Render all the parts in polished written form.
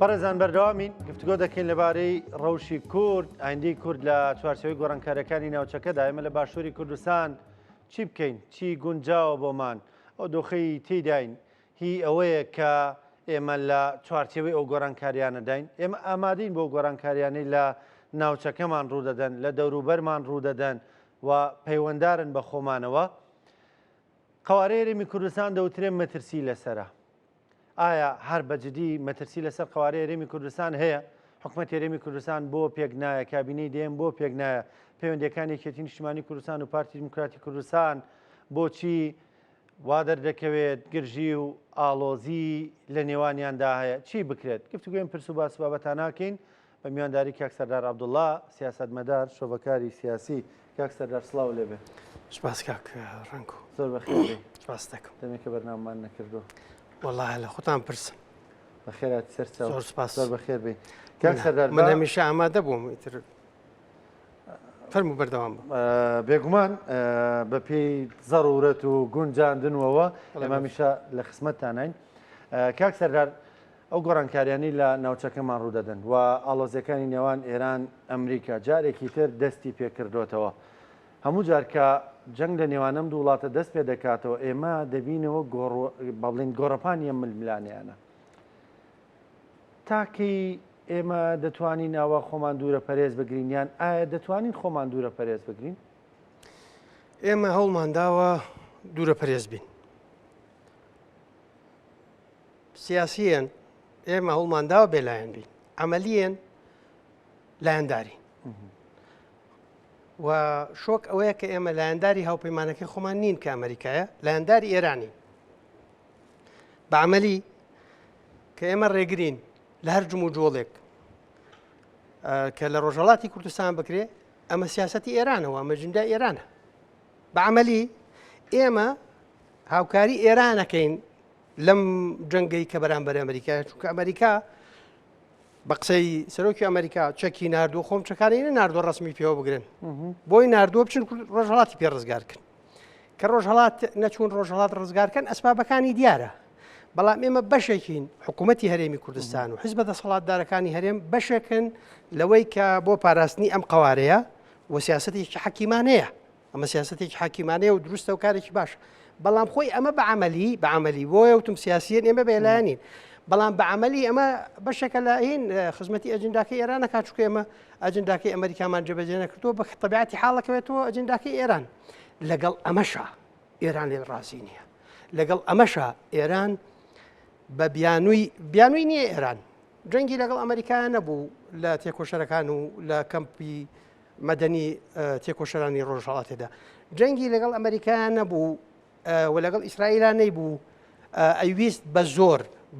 بەڕێزان بەردەوامین گفتگۆ دەکەین لەبارەی ڕەوشی کورد ئایندەی کورد لە چوارچێوەی گۆڕانکاریەکانی ناوچەکەدا ئێمە لە باشووری کوردستان چی بکەین چی گونجاوە بۆمان ئەو دۆخەی تێداین هی ئەوەیە کە ئێمە لە چوارچێوەی ئەو گۆڕانکاریانەداین ئێمە ئامادەین بۆ گۆڕانکاریانەی لە ناوچەکەمان ڕوودەدەن لە دەوروبەرمان ڕوودەدەن و پەیوەنددارن بە خۆمانەوە قوارەی هەرێمی کوردستان دەوترێن مەترسی لەسرە ئایا هەر بەجددی مەترسی لەسەر قوارەی هەرێمی کوردستان هەیە حکوومەتی هەرێمی کوردستان بۆ پێک نایە کابینەی دێم بۆ پێک نایە پەیوەندیەکانی یەکێتی نیشتیمانی کوردستان و پارتی دیموکراتی کوردستان بۆچی وا دەردەکەوێت گرژی و ئاڵۆزی لە نێوانیاندا هەیە چی بکرێت گفتوگوێن پرس و باس بابەتان ناکەین بە میوانداری کاک سەردار عەبدوڵڵا سیاسەتمەدار شۆڤەکاری سیاسی کاک سەردار سڵاو لێبێ سپاس کاک ڕەنگۆ زۆر بەخێر بێ سپاس دەکەم دەمێکە بەرنامەمان نەکردو وەڵڵاهی لە خۆتان پرسم بەخێراتی سەرچاو زۆر سپاس زۆر بەخێر بێ کاک سەردار من هەمیشە ئامادە بووم ئیتر فەرموو بەردەوام بە بێگومان بە پێی زەڕورەت و گونجاندنەوە ئێمە هەمیشە لە خزمەتتانین کاک سەردار ئەو گۆڕانکاریانی لە ناوچەکەمان ڕوودەدەن و ئاڵۆزیەکانی نێوان ئێران ئەمریکا جارێکی تر دەستی پێکردوێتەوە هەموو جار کە جەنگ لە نێوانەم دوو وڵاتە دەست پێ دەکاتەوە ئێمە دەبینەوە بەڵێن گۆڕەپانیە ململانیانە تاکەی ئێمە دەتوانین ئاوا خۆمان دوورە پەرێز بگرینیان ئایا دەتوانین خۆمان دوورە پەرێز بگرین ئێمە هەوڵمان داوە دوورە پەرێز بین سیاسیەن ئێمە هەوڵمان داوە بێلایەن بین عەمەلیەن لایەنداری و شۆک ئەوەیە کە ئێمە لایەنداری هاوپەیمانەکەی خۆمان نین کە ئەمریکایە لایەنداری ئێرانی بە عەمەلی کە ئێمە ڕێگرین لە هەر جم و جۆڵێک کە لە ڕۆژهەڵاتی کوردستان بکرێ ئەمە سیاسەتی ئێرانەوە ئەمە ئەجەندای ئێرانە بە عەمەلی ئێمە هاوکاری ئێرانەکەین لەم جەنگەی کە بەرامبەر ئەمریکایە چونکە ئەمریکا بە قسەی سەرۆکی ئەمریکا چەکی ناردووە خۆم چەکانەی ناردووە ڕسمی پێوە بگرن بۆی ناردووە بچن ڕۆژهەڵاتی پێ ڕزگارکن کە ڕۆژهەڵات نەچوون ڕۆژهەڵات ڕزگارکەن ئەسبابەکانی دیارە بەڵام ئێمە بەشێکین حکوومەتی هەرێمی کوردستان و حیزبە دەسەڵاتدارەکانی هەرێم بەشێکن لەوەی کە بۆ پاراستنی ئەم قوارەیە و سیاسەتێکی حەکیمانەیە ئەمە سیاسەتێکی حەکیمانەیە و دروستە و کارێکی باش بەڵام خۆی ئەمە بە عەمەلی بۆیە وتم سیاسیەن ئێمە بێلایەنین بەڵام بە عەمەلی ئەمە بەشێکە لە هین خزمەتی ئەجنداکەی ئێرانە کاتچکە ئێمە ئەجنداکەی ئەمریکامان جێبەجێ نەکردووە بە تەبیعەتی حاڵەکەوێتەوە ئەجنداکەی ئێران لەگەڵ ئەمەشە ئێران لێ ڕازی نییە لەگەڵ ئەمەشە ئێران بە بیانووی نییە ئێران جەنگی لەگەڵ ئەمریکایە نەبوو لە تێکۆشەرەکان و لە کەمپی مەدەنی تێکۆشەرانی ڕۆژهەڵاتێدا جەنگی لەگەڵ ئەمریکایە نەبوو و لەگەڵ ئیسرائیلان نەیبوو ئەیویست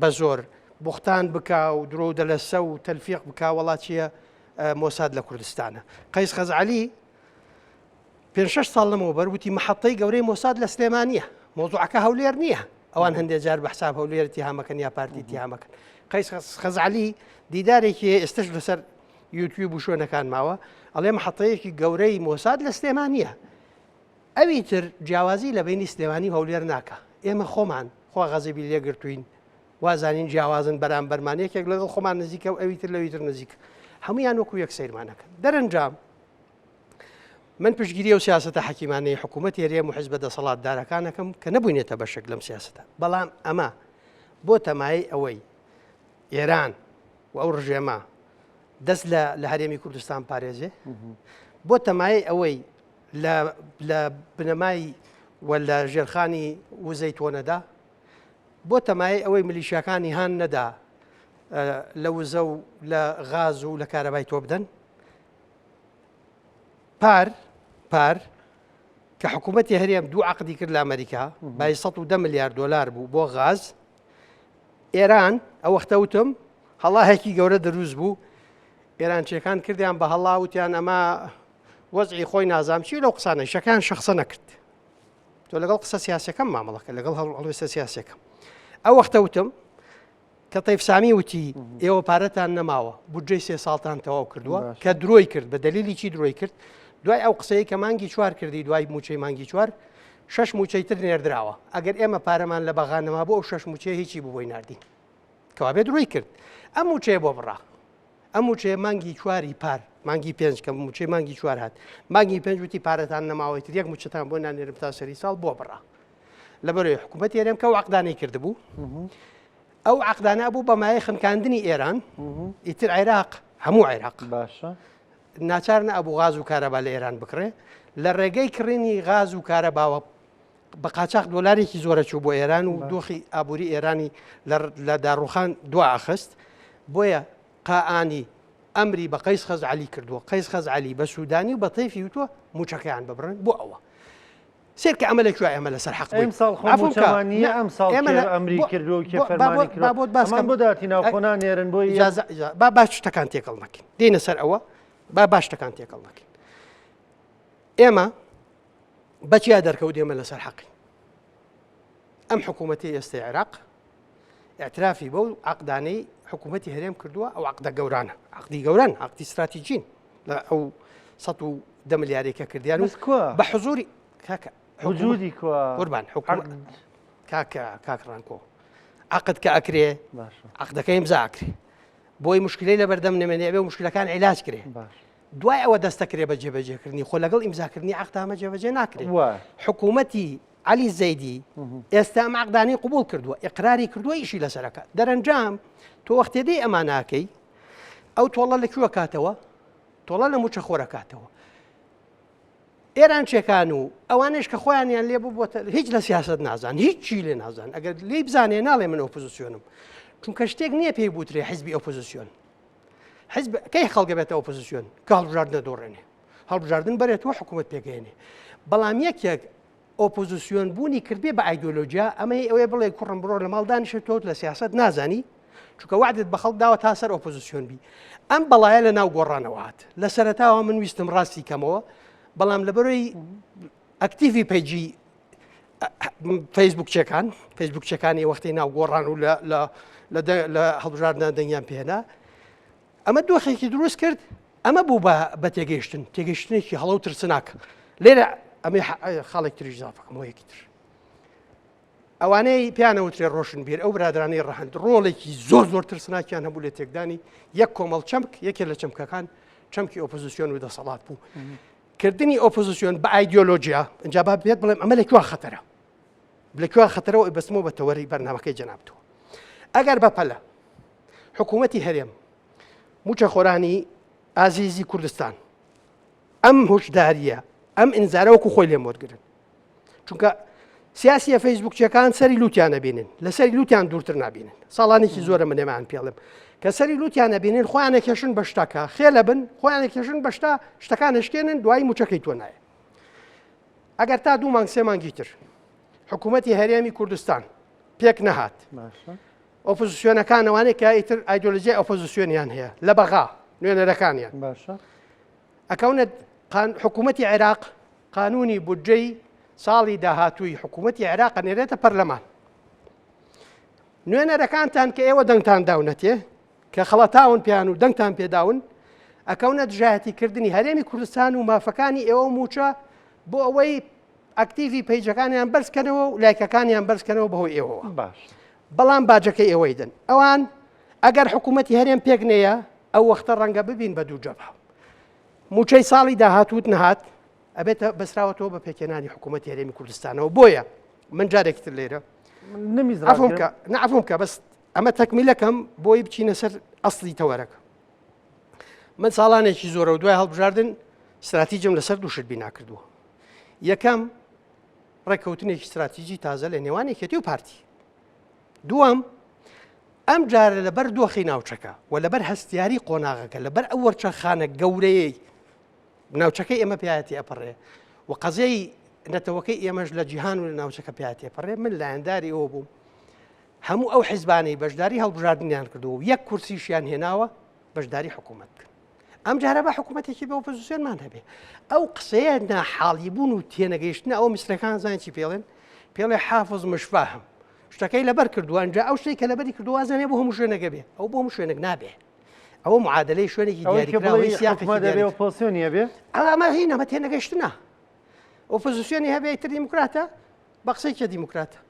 بە زۆر بوختان بکا و درۆ دەلەسە و تەلفیق بکا وڵاتیە مۆساد لە کوردستانە قەیس خەزعەلی 5-6 ساڵ لەمەوە بەروتی مەحەطەی گەورەی مۆساد لە سلێمانیە مۆزوعەکە هەولێر نییە ئەوان هەندێک جار بە حساب هەولێر اتهامەکەن یا پارتی اتهامەکەن قەیس خەزعەلی دیدارێکی ئێستش لەسەر یوتیوب و شوێنەکان ماوە ئەڵێ مەحەطەیەکی گەورەی مۆساد لە سلێمانیە ئەوی تر جیاوازی لە بینی سلێمانی و هەولێر ناکە ئێمە خۆمان خوا غەزەبی لێگرتوین وازانین جیاوازن بەرامبەرمانەیەکێک لەگەڵ خۆمان نزیکە و ئەوی تر لەوی تر نزیکە هەمویان وەکو یەک سەیرمانەکەن دەرەنجام من پشتگیری و سیاسەتە حەکیمانەی حکوومەتی هەرێم و حیزبە دەسەڵاتدارەکانەکەم کە نەبووینێتە بەشێک لەم سیاسەتە بەڵام ئەمە بۆ تەمایە ئەوەی ئێران و ئەو ڕژێمە دەست لە هەرێمی کوردستان پارێزێ بۆ تەمایە ئەوەی لە بنەمای و لە ژێرخانی وزەی تۆنەدا بۆ تەمایە ئەوەی ملیشیەکانی هان نەدا لە وزە و لە غاز و لە کارەبای تۆ بدەن پار کە حکوومەتی هەرێم دوو عەقدی کرد لە ئەمریکا بای 110 میلیارد دۆلار بوو بۆ غاز ئێران ئەو وەختە وتم هەڵاهێکی گەورە دروست بوو ئێرانچیەکان کردیان بە هەڵا وتیان ئەمە وەزعی خۆی نازامچی لەو قسانە شەکان شەخصە نەکرد تۆ لەگەڵ قسە سیاسەکەم مامەڵەکە لەگەڵ هەڵوێستە سیاسەکەم ئەو وەختە وتم کە تەیف سامی وتی ئێوە پارەتان نەماوە بودجەی 3 ساڵتان تەواو کردووە کە درۆی کرد بە دەلیلی چی درۆی کرد دوای ئەو قسەی کە مانگی 4 کردی دوای موچەی مانگی 4 6 موچەی تر نێردراوە ئەگەر ئێمە پارەمان لە بەغانەما بۆ ئەو 6 موچەی هیچی بووی ناردین کەوا بێت ڕووی کرد ئەم موچەیە بۆ بڕا ئەم موچەیە مانگی چواری پار مانگی پێنج کە موچەی مانگی چوار هات مانگی پێنج وتی پارەتان نەماوەی تر یەک موچەتان بۆ نانێرم تا سەری ساڵ بۆ بڕا لەبەرەوەی حکوومەت ئێرەم کە عەقدانەی کردبوو ئەو عەقدانە بوو بە مایە خنکاندنی ئێران ئیتر عێراق هەموو عێراق باشە ناچار نەبوو غاز و کارەبا لە ئێران بکڕێ لە ڕێگەی کڕینی غاز و کارەباوە بە قاچاق دۆلارێکی زۆرە چوو بۆ ئێران و دۆخی ئابووری ئێرانی لە داڕوخان دوا ئاخست بۆیە قائانی ئەمری بە قەیس خەزعەلی کردووە قەیس خەزعەلی بە سوودانی و بە تەیفی وتووە موچەکەیان ببڕن بۆ ئەوە سێرکە ئەمەلێک وای ئەمە لەسەر حەق ئەم ساڵ خۆمانیە ئەم ساڵ ئەمری کردو کە فەرمانی کردمان بۆ داتی ناوخۆنان نێرن بۆی با باش شتەکان تێکەڵ نەکەین دێنە سەر ئەوە با باش شتەکان تێکەڵ نەکەین ئێمە بەچیا دەرکەوت ئێمە لەسەر حەقی ئەم حکوومەتی ئێستا عێراق اعترافی بەو عەقدانەی حکوومەتی هەرێم کردووە ئەو عەقدە گەورانە عەقدی گەوران عەقدی استراتیجین لە ئەو 110 ملیارێکە کردیان و بە حزوری کاکە حجودی قوربان کاکڕانکۆ عەقد کە ئەکرێ عەقدەکە ئیمزا ئەکرێ بۆی مشکلەی لە بەردەم نەمێنێ بێ مشکلەکان عیلاج کرێ دوای ئەوە دەستەکرێ بە جێبەجێکردنی خۆ لەگەڵ ئیمزاکردنی عەقدامە جێبەجێ ناکرێت حکوومەتی عەلی زەیدی ئێستا ئەم عەقدانەی قبوڵ کردووە ئیقراری کردووە ئیشی لەسەرەکە دەرەنجام تۆ وەختێ دەی ئەمان ناکەی ئەو تۆڵە لەکوێ کاتەوە تۆڵە لە موچەخۆرە کاتەوە ئێران چێکان و ئەوانش کە خۆیانیان لێ بووبووە هیچ لە سیاست نازان هیچ چی لێ نازان ئەگەر لێی بزانێ ناڵێ من ئۆپۆزیسیۆنم چونکە شتێک نییە پێی بوترێ حیزبی ئۆپۆزیسیۆن حیزب کەی خەڵکە بێتە ئۆپۆزیسیۆن کە هەڵبژاردنە دۆڕێنێ هەڵبژاردن بەرێتەوە حکوومەت پێگەێنێ بەڵام یەکێک ئۆپۆزیسیۆن بوونی کردبێ بە ئایدۆلۆژیا ئەمەی ئەوەیە بڵێ کوڕم بڕۆ لە ماڵ دانیشە تۆ لە سیاست نازانی چونکە وعدت بە خەڵک داوە تا سەر ئۆپۆزیسیۆن بی ئەم بەڵایە لە ناو گۆڕانەوە هات لە سەرەتاوە من ویستم ڕاستی کەمەوە بەڵام لەبەرەوەی ئەکتیڤی پیجی فەیسبوک چەکانی وەختی ناو گۆڕان و لە هەڵبژاردنە دەنگیان پێهێنا ئەمە دۆخێکی دروست کرد ئەمە بوو بە تێگەیشتنێکی هەڵە و ترسناک لێرە ئەمە خاڵێک تریش زافەکەمەوە یەکی تر ئەوانەی پیانەوترێ ڕۆشن بیر ئەو برادرانەی ڕەهەند ڕۆڵێکی زۆر ترسناکیان هەبوو لە تێکدانی یەک کۆمەڵ چەمک یەکێ لە چەمکەکان چەمکی ئۆپۆزیسیۆن و دەسەڵات بوو کردنی ئۆپۆزیسیۆن بە ئایدۆلۆژیا ئەنجا با بێت بڵێم ئەمە لەکوێ خەتەرە لەکوێ خەتەرەوە بەستمەوە بە تەوەری بەرنامەکەی جەنابتەوە ئەگەر بەپەلە حکوومەتی هەرێم موچەخۆرانی ئازیزی کوردستان ئەم هۆشداریە ئەم ئینزارە وەکو خۆی لێم وەرگرن چونکە سیاسیە فەیسبوکچیەکان سەری لوتیان نەبینن لە سەری لوتیان دوورتر نبینن ساڵانێکی زۆرە منێمان پێڵم کە سەری لوتیان نەبینن خۆیان نەکێشن بە شتەکە خێ لە بن خۆیان نەکێشن بە شتەکان نشکێنن دوای موچەکەی تۆ نایە ئەگەر تا 2 مانگ 3 مانگی تر حکوومەتی هەرێمی کوردستان پێک نەهات ئۆپۆزیسیۆنەکانەوانێک کە ئیتر ئایدۆلۆژیای ئۆپۆزیسیۆنیان هەیە لە بەغا نوێنەرەکانیان ئەکەونە حکوومەتی عێراق قانونی بودجەی ساڵی داهاتووی حکوومەتی عێراق نێرێتە پەرلەمان نوێنەرەکانتان کە ئێوە دەنگتان داونەتێ کە خەڵەتاون پیان و دەنگتان پێداون ئەکەونە دژایەتیکردنی هەرێمی کوردستان و مافەکانی ئێوە موچە بۆ ئەوەی ئەکتیڤی پیجەکانیان بەرزکەنەوە و لایکەکانیان بەرزکەنەوە بەهۆی ئێوەوە بەڵام باجەکەی ئێوەی دن ئەوان ئەگەر حکوومەتی هەرێم پێک نەیە ئەو وەختە ڕەنگە ببین بە دوو جەبهە موچەی ساڵی داهاتووت نەهات ئەبێتە بەسراوەتەوە بە پێکێنانی حکوومەتی هەرێمی کوردستانەوە بۆیە من جارێکتر لێرە نەعفوم کە بەس ئەمە تەکمیلەکەم بۆی بچینە سەر ئەسڵی تەوەرەکە من ساڵانێکی زۆرە و دوای هەڵبژاردن استراتیجیم لەسەر دوو شت بنا کردووە یەکەم ڕێککەوتنێکی استراتیجی تازە لە نێوان یەکێتی و پارتی دووەم ئەم جارە لەبەر دۆخی ناوچەکە و لەبەر هەستیاری قۆناغەکە لەبەر ئەو وەرچەخانە گەورەیەی ناوچەکەی ئێمە پیاەتی ئەپەڕێ و قەزەی نەتەوەکەی ئێمەش لە جیهان و لە ناوچەکە پیاەتی ئەپەڕێ من لایەنداری ئەوە بووم هەموو ئەو حیزبانەی بەشداری هەڵبژاردنیان کردو و یەک کورسیشیان هێناوە بەشداری حکوومەت کرد ئەم جارە بە حکوومەتێکی بە ئۆپۆزیسیۆنمان هەبێ ئەو قسەیە ناحاڵی بوون و تێنەگەیشتنە ئەو میسرەکان زانین چی پێڵێ حافظ مشفاهم شتەکەی لەبەر کردووە ئەنجا ئەو شتێک کە لەبەری کردو وازانێ بۆ هەموو شوێنەکە بێ ئەو بۆ هەموو شوێنێک نابێ ئەوە معادلەی شوێنێکی دیاریکراوەی سیاقی ئۆپۆزیسیۆنی هەبێ ئەمە هینە ئەمە تێنەگەیشتنە ئۆپۆزیسیۆنی هەبێ ئیتر دیموکراتە بە قسەی کێ دیموکراتە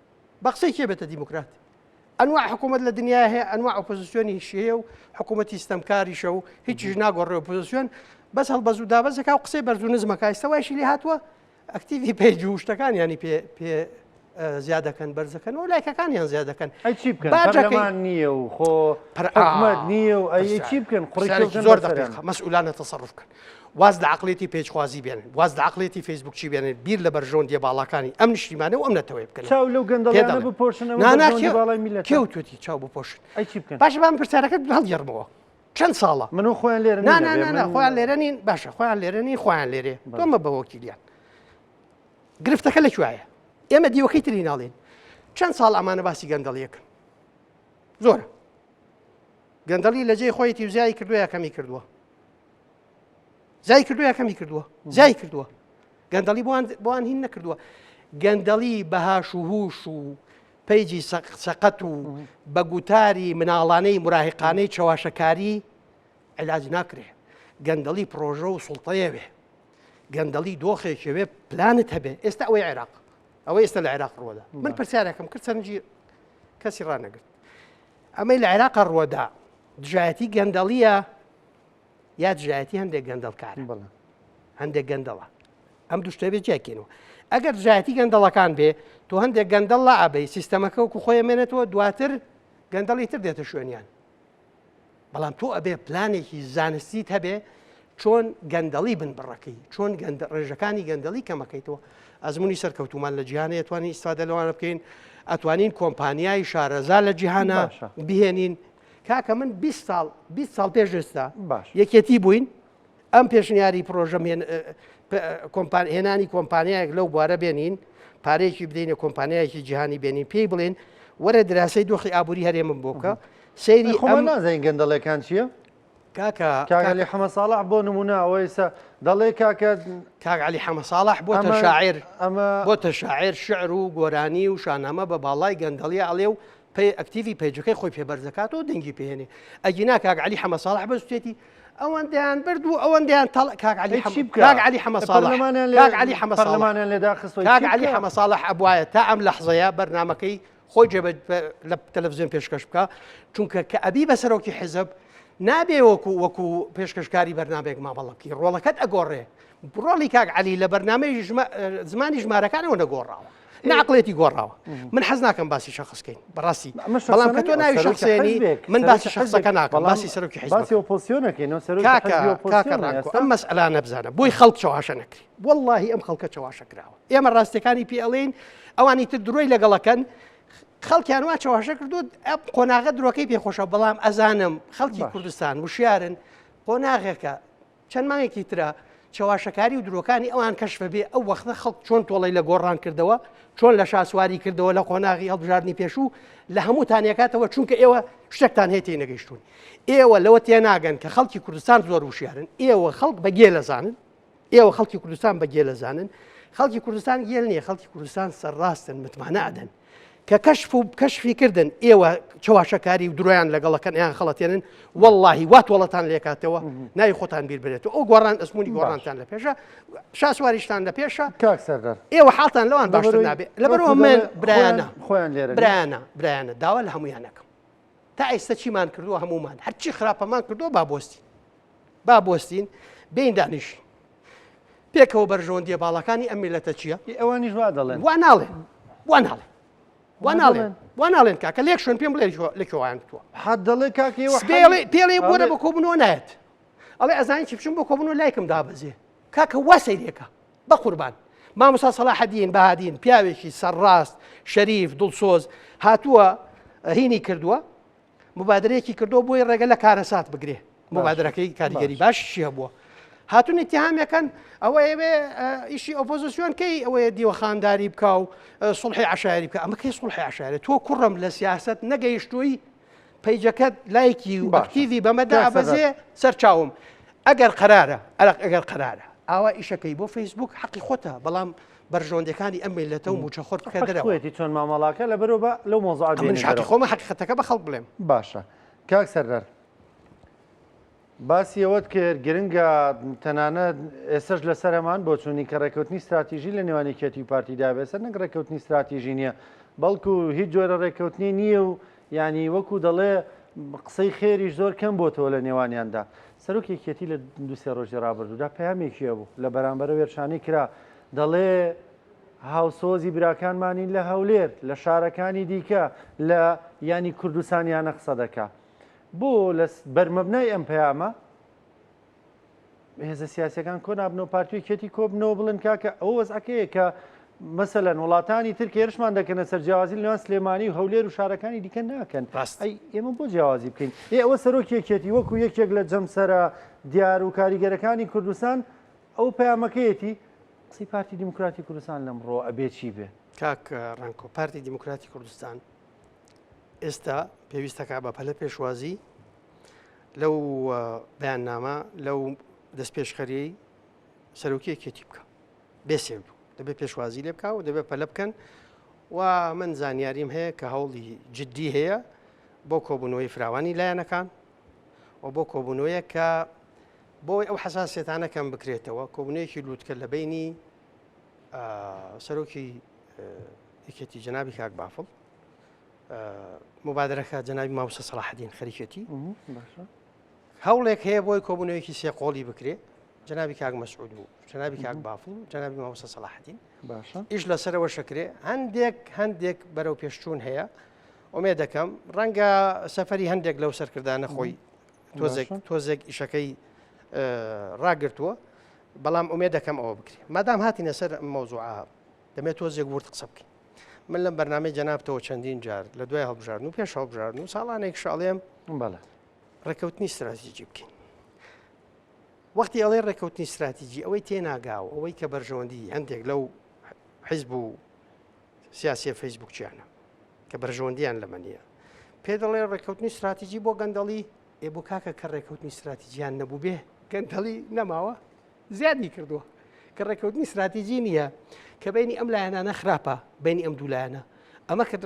بە قسەی کێ بێتە دیموکرات ئەنواع حکوومەت لە دنیا هەیە ئەنواع ئۆپۆزیسیۆنی هەیە و حکوومەتی ستەمکاریشە و هیچیش ناگۆڕێ ئۆپۆزیسیۆن بەس هەڵبەز و دابەزەکە و قسەی بەرز و نزمەکە ئێستاوایشی لێ هاتووە ئەکتیڤی پێیج و شتەکان ینی پێ زیادەکەن بەرزەکەن و لایکەکانیان زیادەکەن ئەی چی بکەن پەرلەمان نییە و خۆ حکوومەت نییە و ئەی چی بکەن قڕی زۆر دقیقە مەسئولانە تەسەڕف بکەن واز لە عقلێتی پێچخوازی بێنن واز لە عقلێتی فەیسبوک چی بێنن بیر لە بەرژۆن دیێباڵەکانی ئەم نیشتیمانە و ئەم نەتەوەی بکەن چاو لەو گەندەڵیانە بپۆشن کێوتوتی چاو بپۆشن ئەی چی بکەن باشە بام پرسیارەکەت هەڵگەڕمەوە چەند ساڵە من و خۆیان لێرە خۆیان لێرە نین باشە خۆیان لێرە نین خۆیان لێرێ تۆمە بە وەکیلیان گرفتەکە لەکوایە ئێمە دیوەکەی تری ناڵێن چەند ساڵ ئەمانە باسی گەندەڵیەکەن زۆرە گەندەڵی لە جێی خۆیەتی وزایی کردووە یا کەمی کردووە زای کردووە یا کەمی کردووە زای کردووە گەندەڵی بۆوان هین نەکردووە گەندەڵی بەهاش و هوش و پەیجی سەقەت و بە گوتاری مناڵانەی مراهقانەی چەواشەکاری عیلاج ناکرێ گەندەڵی پرۆژە و سوڵتەیە بێ گەندەڵی دۆخێکێوێ پلانت هەبێ ئێستا ئەوەی عێراق ئەوەی ئێستا لە عێراق ڕوەدا من پرسیارێکم کرد سەرنجی کەسی ڕانەگرت ئەمەی لە عێراقا ڕوەدا دژایەتی گەندەڵیە یا دژایەتی هەندێک گەندەڵکارە هەندێک گەندەڵە ئەم دوو شتە بێ جیاکەینەوە ئەگەر دژایەتی گەندەڵەکان بێ تۆ هەندێک گەندەڵ لە ئابەی سیستەمەکە وەکو خۆی مێنێتەوە دواتر گەندەڵی تر دێتە شوێنیان بەڵام تۆ ئەبێ پلانێکی زانستیت هەبێ چۆن گەندەڵی بن بڕەکەی چۆن ڕێژەکانی گەندەڵی کەمەکەیتەوە ئەزمموی سەرکەوتومان لە جیهانە ئەتوانین ئیستفادە لەوانە بکەین ئەتوانین کۆمپانیای شارەزا لە جیهانە بهێنین کاکە من 20 ساڵ پێش ئێستا یەکێتی بووین ئەم پێشنیاری پرۆژەم هێنانی کۆمپانیایەک لەو بوارە بێنین پارێکی بدەینە کۆمپانیایەکی جیهانی بێنین پێی بڵێن وەرە دراسی دۆخی ئابووری هەرێمم بۆکە سەیری خۆمان نازانین گەندەڵەکان چییە؟ کاکەلی حەمە ساڵح بۆ نمونە ئەوەیسە دەڵێ کاکعلی حەمە ساڵح بۆتە شاعیر بۆتە شاعیر شعر و گۆرانی و شانامە بە باڵای گەندەڵی ئەڵێ و ئەکتیڤی پێیجەکەی خۆی پێبەرزەکاتەوە دەنگی پێهێنێ ئەگینا کاکعلی حەمە ساڵح بەستێتی ئەوەندەیان برد و ئەوەندەیان کاکعلی حەمە ساڵح کاکعلی حەمە ساڵح ئەبوایە تا ئەم لەحزەیە بەرنامەکەی خۆی جێبە لە تەلەڤیزیۆن پێشکەش بکە چونکە کە ئەبی بەسەرۆکی حیزب نابێ وەکو پێشکەشکاری بەرنامێک مامەڵکی ڕۆڵەکەت ئەگۆڕێ ڕۆڵی کاکعلی لە بەرنامەی زمانی ژمارەکانەوە نەگۆڕاوە نعقلێتی گۆڕاوە من حەز ناکەم باسی شەخصکەین بەڕاستی بەڵام کە تۆ ناوی شخصێنی من باسی شخصەکە ناکەم باسی سەرۆکی حیزب ئەم مەسئلە نەبزانە بۆی خەڵک چاواشە نەکری وەڵڵاهی ئەم خەڵکە چاواشە کراوە ئێمە ڕاستیەکانی پێ ئەڵێن ئەوانی تر درۆی لەگەڵەکەن خەڵکیان وا چاواشە کردو قۆناغە درۆکەی پێخۆشە بەڵام ئەزانم خەڵکی کوردستان وشیارن قۆناغێکە چەند مانگێکی ترە چاواشەکاری و درۆکانی ئەوان کەشفە بێ ئەو وەختە خەڵک چۆن تۆڵی لە گۆڕان کردەوە چۆن لە شاسواری کردەوە لە قۆناغی هەڵبژاردننی پێشوو لە هەموو تانیەکاتەوە چونکە ئێوە شتێکتان هێتی نەگەیشتون ئێوە لەوە تێناگەن کە خەڵکی کوردستان زۆر وشیارن ئێوە خەڵک بەگێ لەزانن ئێوە خەڵکی کوردستان بەگێ لەزانن خەڵکی کوردستان گێل نییە خەڵکی کوردستان سەرڕاستن متمانە ئەدەن کە کەشفی کردن ئێوە چاواشەکاری و درۆیان لەگەڵەکەن یان خەڵەتێنن وەڵڵاهی وا تۆڵەتان لێکاتەوە ناوی خۆتان بیر بێتەوە ئەو گۆڕان ئەسمونی گۆڕانتان لە پێشە شاسواریشتان لە پێشە ئێوە حاڵتان لەوان باشتر نابێت لەبەرەوە من برایانە داوا لە هەمویانەکەم تا ئێستا چیمان کردووە هەمومان هەرچی خراپەمان کردووە با بۆستین بین دانیشی پێکەوە بەرژەوەندیە باڵەکانی ئەم میلەتە چییە؟ ئەوانیش وا دەڵێن واناڵێن کاکە لێک شوێن پێم بڵێ لەکوێوایان بتووە حەد دەڵێ کاکەوە پێڵێ بۆرە بە کۆبوونەوە نایەت ئەڵێ ئەزانی چی بچم بۆ کۆبوونەوە لایکم دابەزێ کاکە وا سەیرێکە بە قوربان مامۆستا سەلاحەدین بەهادین پیاوێکی سەرڕاست شەریف دڵسۆز هاتووە هینی کردووە مبادرەیەکی کردووە بۆی ڕێگە لە کارەسات بگرێ مبادرەکەی کاریگەری باشی هەبووە هاتون اتهامەکەن ئەوە ئێوێ ئیشی ئۆپۆزیسیۆنکەی ئەوەیە دیوەخانداری بکە و سڵحی عشاری بکە ئەمە کەی سڵحی عشارە تۆ کوڕم لە سیاست نەگەیشتووی پەیجەکەت لایکی و ئەکتیڤی بەمەدا ئەبەزێ سەرچاوم ئەگەر قەرارە ئاوا ئیشەکەی بۆ فەیسبوک حەقی خۆتە بەڵام بەرژەوەندەکانی ئەم میلەتە و موچەخۆر بکە دەرەوەی چۆن مامەڵاکە لە بەرەوە لەو مۆزوع من حەقی خۆمە حەقیقەتەکە بە خەڵک بڵێم باشە کاک سەردار باسی ئەوەت کرد گرنگە تەنانەت ئێسش لەسەر ئەمان بۆ چوونی کە ڕێکەوتنی استراتیژی لە نێوانی کێتی و پارتیدا بێسەر نەک ڕێکەوتنی استراتیژی نییە بەڵکو هیچ جۆرە ڕێکەوتنی نییە و ینی وەکو دەڵێ قسەی خێریش زۆر کەم بۆتەوە لە نێوانیاندا. سەرۆکی یەکێتی لە دووسێ ڕۆژی ڕابردوودا پەیامێکیە بوو لە بەرامبەرە وێرشانەی کرا، دەڵێ هاوسۆزی براکانمانین لە هەولێر لە شارەکانی دیکە لە ینی کوردستانیانە قسە دەکا. بۆ لە بەرمەبنای ئەم پەیامە هێزە سیاسەکان کۆ نابنەوە پارتی یەکێتی کۆ بنەوە بڵن کاکە ئەوە وەزعەکەیە کە مەسەلەن وڵاتانی ترکیە هێرشمان دەکەنە سەر جیاوازی لەوان سلێمانی و هەولێر و شارەکانی دیکە ناکەن. ئەی ئێمە بۆ جیاوازی بکەین. ئەوە سەرۆکی یەکێتی وەکو یەکێک لە جەمسەرە دیار و کاریگەرەکانی کوردستان ئەو پەیامەکەیەتی قسەی پارتی دیموکراتی کوردستان لەمڕۆ ئەبێ چی بێ؟ کاک ڕانکۆ پارتی دیموکراتی کوردستان ئێستا پێویستەکە بە پەلە پێشوازی لەو بەیاننامە لەو دەست پێشخەریەی سەرۆکی یەکێتی بکە بێسێ بوو دەبێت پێشوازی لێ بکە و دەبێت پەلە بکەن و من زانیاریم هەیە کە هەوڵی جددی هەیە بۆ کۆبوونەوەی فراوانی لایەنەکان و بۆ کۆبوونەوەیە کە بۆی ئەو حساسیەتانە کەم بکرێتەوە کۆبوونەیەکی لووتکە لە بینی سەرۆکی یەکێتی جەنابی کاک بافڵ مبادرەکە جەنابی مامۆستا سەلاحەدین خەریکەتی هەوڵێک هەیە بۆی کۆبوونەوەیەکی سێ قۆڵی بکرێ جەنابی کاک مەسعود بوو جەنابی کاک بافڵ جەنابی مامۆستا سەلاحەدین ئیش لەسەرەوە شەکرێ هەندێک بەرەو پێشچوون هەیە ئومێ دەکەم ڕەنگە سەفەری هەندێک لەو سەرکردانە خۆی تۆزێک ئیشەکەی ڕاگرتووە بەڵام ئومێ دەکەم ئەوە بکرێ مادام هاتینە سەر مەوزوعە دەمێت تۆزێک ورد قسە بکەین من لەم بەرنامەی جەنابتەوە چەندین جار لە دوای هەڵبژاردن و پێش هەڵبژاردن و ساڵانێک شاڵێم ڕێکەوتنی استراتیجی بکەین وەختی ئەڵێ ڕێکەوتنی استراتیجی ئەوەی تێناگاو ئەوەی کە بەرژەوەندی هەندێک لەو حیزب و سیاسی فەیسبووکیانە کە بەرژەوەندیان لەمە نییە پێ دەڵێ ڕێکەوتنی استراتیجی بۆ گەندەڵی بۆ کاکە کە ڕێکەوتنی استراتیجیان نەبوو بێ گەندەڵی نەماوە زیادی کردووە کە ڕێکەوتنی استراتیجی نییە کە بینی ئەم لایەنانە خراپە بینی ئەم دوو لایەنە ئەمە کە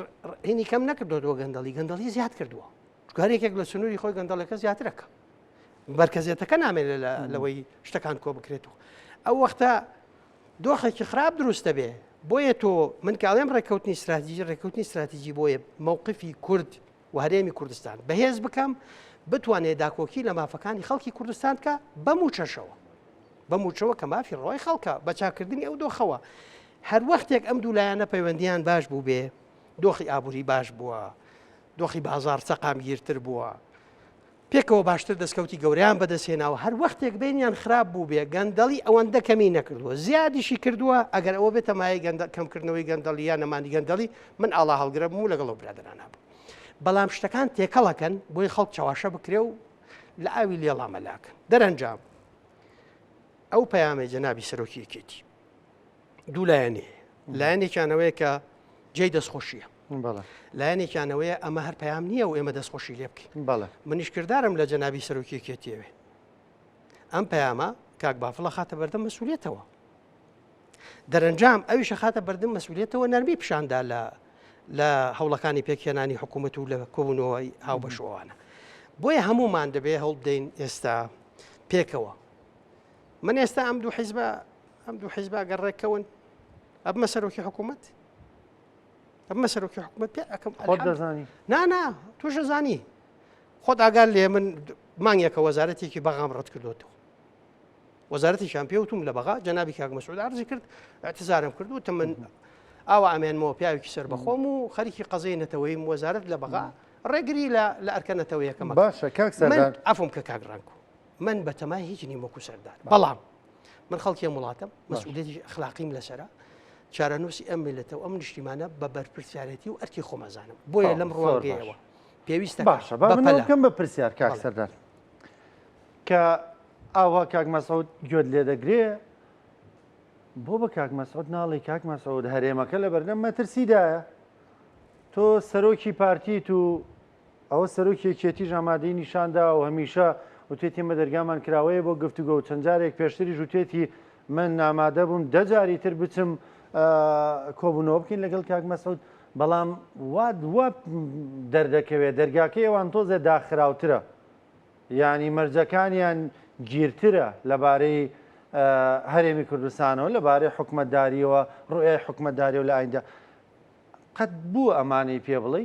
هێنی کەم نەکردەوە گەندەڵی زیاد کردووە کارێکێک لە سنووری خۆی گەندەڵەکە زیاترەکە بەرکەزیێتەکە نامێنێت لەوەی شتەکان کۆ بکرێتەوە ئەو وەختە دۆخێکی خراپ دروستە بێ بۆیە تۆ من کاڵێم ڕێکەوتنی استراتیجی بۆیە مووقفی کورد و هەرێمی کوردستان بەهێز بکەم بتوانێت داکۆکی لە مافەکانی خەڵکی کوردستان کە بەموچەوە کە مافی ڕۆی خەڵکە بە چاکردنی ئەو دۆخەوە هەر وەختێک ئەم دوو لایەنە پەیوەندیان باش بوو بێ دۆخی ئابووری باش بووە دۆخی بازار سەقام گیرتر بووە پێکەوە باشتر دەستکەوتی گەوریان بەدەستێناوە هەر وەختێک بینیان خراپ بوو بێ گەندەڵی ئەوەندە کەمی نەکردووە زیادیشی کردووە ئەگەر ئەوە بێتە مای کەمکردنەوەی گەندەڵی یان نەمانی گەندەڵی من ئاڵا هەڵگرە بوو لەگەڵ برادرانە بوو بەڵام شتەکان تێکەڵەکەن بۆی خەڵک چاواشە بکرێ و لە ئاوی لێڵامەلاکەن دەرەنجام ئەو پەیامەی جەنابی سەرۆکی یەکێتی دوو لایەنێ لایەنێکیانەوەیە کە جێی دەستخۆشیە لایەنێکیانەوەیە ئەمە هەر پەیام نییە و ئێمە دەستخۆشی لێ بکەین منیش کردارم لە جەنابی سەرۆکی یەکێتیەوێ ئەم پەیامە کاک بافڵە خاتە بەردەم مەسئولیەتەوە دەرەنجام ئەویشە خاتە بەردەم مەسئولیەتەوە نەرمی پیشاندا لە هەوڵەکانی پێکهێنانی حکوومەت و لە کۆبوونەوەی هاوبەشەوانە بۆیە هەمومان دەبێ هەوڵ بدەین ئێستا پێکەوە من ئێستا ئەم دوو حیزب گەڕێکەون ئەبمە سەرۆکی حکوومەت ئەمە سەرۆکی حکوومەت پێ ئەەکەم خۆت دەزانی نانا توش زانی خۆت ئاگال لێ من مانگێکە وەزارەتێکی بەغام ڕەت کردوتەوە وەزارەتیشان پێوتم لە بەغا جەنابی کاک مەسعود عەرزی کرد اعتزارم کردوتە من ئاوا ئەمێنمەوە پیاوێکی سەر بەخۆم و خەریکی قەزەی نەتەوەیم وەزارەت لە بەغا ڕێگری لە ئەرکەنەتەوەیەکەمە باشە کاک سەردار ئەفۆم کە کاک ڕانکۆ من بەتەمای هیچ نیم وەکو سەردار بەڵام من خەڵکی وڵاتم مەسئولێتی ئەخلاقیم لەسەرە چارەنووسی ئەم ملەتەوە ئەم نیشتیمانە بە بەرپرسیارەتی و ئەرکی خۆمەزانم بۆیە لەم ڕوانگەیەوە پێویستە باشە بەکەم بە پرسیار کاک سەردار کە ئاوا کاک مەسعود گوێت لێ دەگرێ بۆ بە کاک مەسعود ناڵی کاک مەسعود هەرێمەکە لە بەردەم مەترسیدایە تۆ سەرۆکی پارتیت و ئەوە سەرۆکی یەکێتیش ئامادەی نیشاندا و هەمیشە وتێتی مە دەرگامان کراوەیە بۆ گفتوگۆ و چەند جارێک پێشتری ژوتێتی من ئامادە بووم دەجاری تر بچم کۆبوونەوە بکەین لەگەڵ کاک مەسعود بەڵام وا دەردەکەوێت دەرگاکەی ئەوان تۆزە داخراوترە ینی مەرجەکانیان گیرترە لەبارەی هەرێمی کوردستانەوە لەبارەی حکومەتداریەوە ڕوئای حکومەتداری و لە ئایندا قەت بوو ئەمانەی پێ بڵێ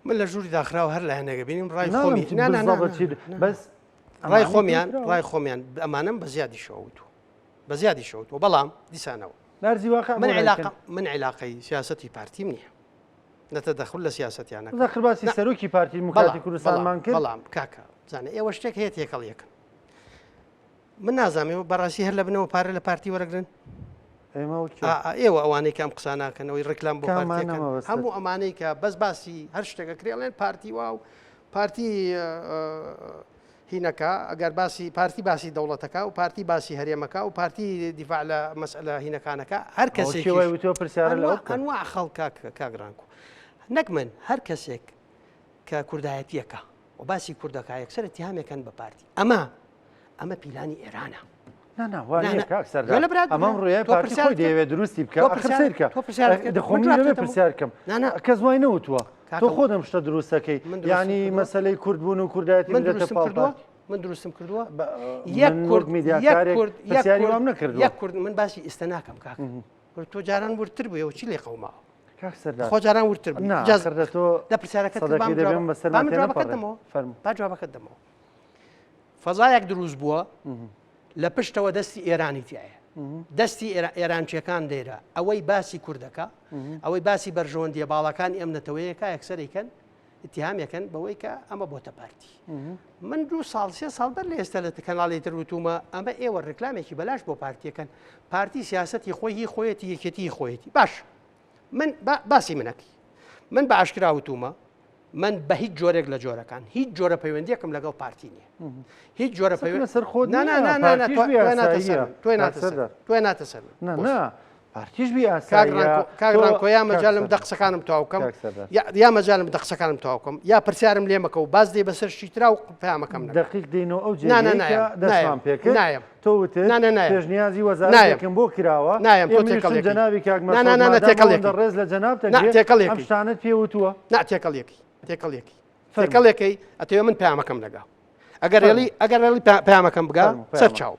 من لە ژووری داخراوە هەر لە هەنێگە بینیم ڕای ناڵم خۆمی بەس ڕای خۆمیان ئەمانم بە زیادی شەوتوە بە زیادی شەوتوە بەڵام دیسانەوە نارزی واقع من علاقەی سیاسەتی پارتیم نییە نەتەدەخل لە سیاسەتیانە داخل باسی سەرۆکی پارتی دموکراتی کوردستانمان کرد بەڵام کاکە زانێ ئێوە شتێک هەیە تێکەڵ یەکن من نازانێ بەڕاستی هەر لە بنەوە پارە لە پارتی وەرەگرن ئێوە ئەوانەی کام قسە ناکەنەوەی ڕێکلام بۆ هەموو ئەمانەی کە بەس باسی هەر شتێکە کرێڵێن پارتی وا و پارتی هینەکە ئەگەر پارتی باسی دەوڵەتەکە و پارتی باسی هەرێمەکە و پارتی دیفاع لە مەسئلە هینەکانەکە هەر کەسێکی ئەنواع خەڵک کاگرانکو نەک من هەر کەسێک کە کوردایەتیەکە و باسی کوردەکە یەکسەر اتهامێکەن بە پارتی ئەمە پیلانی ئێرانە ئەمەم ڕویای پارتی خۆی دەیەوێت دروستی بکە دەخۆمی لەوێ پرسیارکەم کەس وای نەوتووە تۆ خۆ دەم شتە دروستەکەی ینی مەسەلەی کورد و کوردایەتی من دروستم کردووە میدیاکارێک وام نەکردووە یەک کورد من باسی ئێستا ناکەم کاکە تۆ جاران ورتر بووە چی لێ قەوماوە خۆ جاران ورتر لە پرسیارەکەت جوابەکەت دەمەوە فەزایەک دروست بووە لە پشتەوە دەستی ئێرانی تایە دەستی ئێرانچیەکان دێرە ئەوەی باسی کوردەکە ئەوەی باسی بەرژەوەندیە باڵەکانی ئەمنەتەوەیەکە یەکسەرێکن اتهامێکن بەوەی کە ئەمە بۆتە پارتی من 2 ساڵ 3 ساڵ بەر لە ئێستا لە کەناڵی تر وتومە ئەمە ئێوە ڕێکلامێکی بەلاش بۆ پارتیەکەن پارتی سیاسەتی خۆیەتی یەکێتی خۆیەتی باش من باسی منەکەی من بە ئاشکرا وتومە من بە هیچ جۆرێک لە جۆرەکان هیچ جۆرە پەیوەندیەکەم لەگەڵ پارتی نییە هیچ جۆرە توێ ناتە سەر پارتیش کاگرانکۆیا مەجالم دە قسەکانم تاوکەم یا مەجالم دە قسەکانم تاوکەم یا پرسیارم لێمەکە و باز دێ بەسەر شیترا و پامەکەم دقیق دێنەوە ئەو دەستمان پێکرد نایم تۆ پێشنیازی وەزارەتێکم بۆ کراوە نایم تۆ جەنابی ڕێز لە جەناب تێکەڵێک شتانت پێوتووە تێکەڵێکی ئەتەوە من پامەکەم لەگا ئەگەر ڕێڵی پامەکەم بگا سەر چاو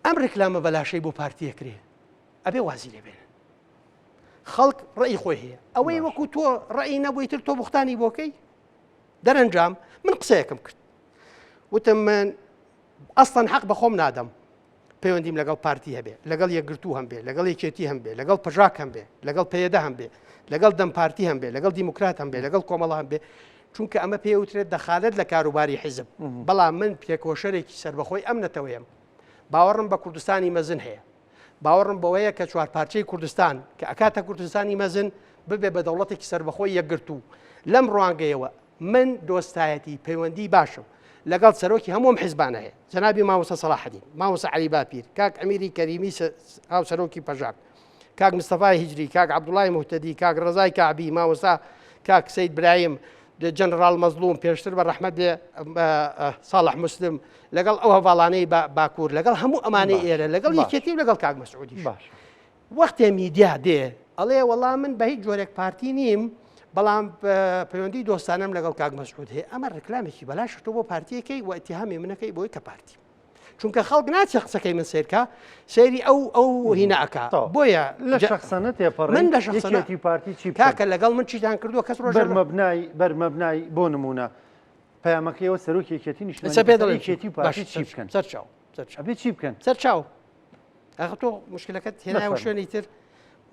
ئەم ڕێکلامە بەلاشەی بۆ پارتیەکرێ ئەبێ وازی لێبێنن خەڵک ڕێی خۆی هەیە ئەوەی وەکو تۆ ڕێی نەبووی تر تۆ بوختانی بۆکەی دەرەنجام من قسەیەکم کرد وتم من ئەسڵەن حەق بە خۆم نادەم پەیوەندیم لەگەڵ پارتی هەبێ لەگەڵ یەکگرتوو هەم بێ لەگەڵ یەکێتی هەم بێ لەگەڵ پژاک هەم بێ لەگەڵ پەیەدە هەم بێ لەگەڵ دەم پارتی هەم بێ لەگەڵ دیموکرات هەم بێ لەگەڵ کۆمەڵە هەم بێ چونکە ئەمە پێوترێت دەخالت لە کاروباری حیزب بەڵام من پێکۆشەرێکی سربەخۆی ئەمنەتەوەیم باوەڕم بە کوردستانی مەزن هەیە باوەڕم بەوەیە کە چوار پارچەی کوردستان کە ئەکاتە کوردستانی مەزن ببێ بە دەوڵەتێکی سربەخۆی یەکگرتوو لەم ڕوانگەیەوە من دۆستایەتی پەیوەندی باشم لەگەڵ سەرۆکی هەموم حیزبانە هەیە جەنابی مامۆستا سەلاحەدین مامۆستا عەلی باپیر کاک ئەمیری کەریمی هاو سەرۆکی پەژاک کاک مستەفای هیجری کاک عەبدوڵای موحتەدی کاک ڕەزای کعبی مامۆستا کاک سەید برایم جنرال مەزلوم پێشتر بە ڕەحمەت بێ ساڵح مسلم لەگەڵ ئەو هەواڵانەی باکوور لەگەڵ هەموو ئەمانەی ئێرە لەگەڵ یەکێتی و لەگەڵ کاک مەسعودیش وەختێ میدیا دێ ئەڵێ وەڵام من بە هیچ جۆرێک پارتی نیم بەڵام پەیوەندی دۆستانم لەگەڵ کاک مەسعود هەیە ئەمە ڕێکلامێکی بەلاش تۆ بۆ پارتیەکەی و ئەتیهامی منەکەی بۆی کە پارتی چونکە خەڵک ناچێ قسەکەی من سیرکە سەیری ئەو هینەکە بۆیە لە شخصەنە تێپەڕێ من لە شخصەتی پارتی چی کاکە لەگەڵ من چیتان کردووە کەس ڕۆژ بەرمەبنای بۆ نمونە پەیامەکەیەوە سەرۆکی یەکێتی نیشتێتی پارتی چی بکەن سەر چاو ئەبێ چی بکەن سەر چاو ئەخ تۆ مشکلەکەت هێنایەوە شوێنی تر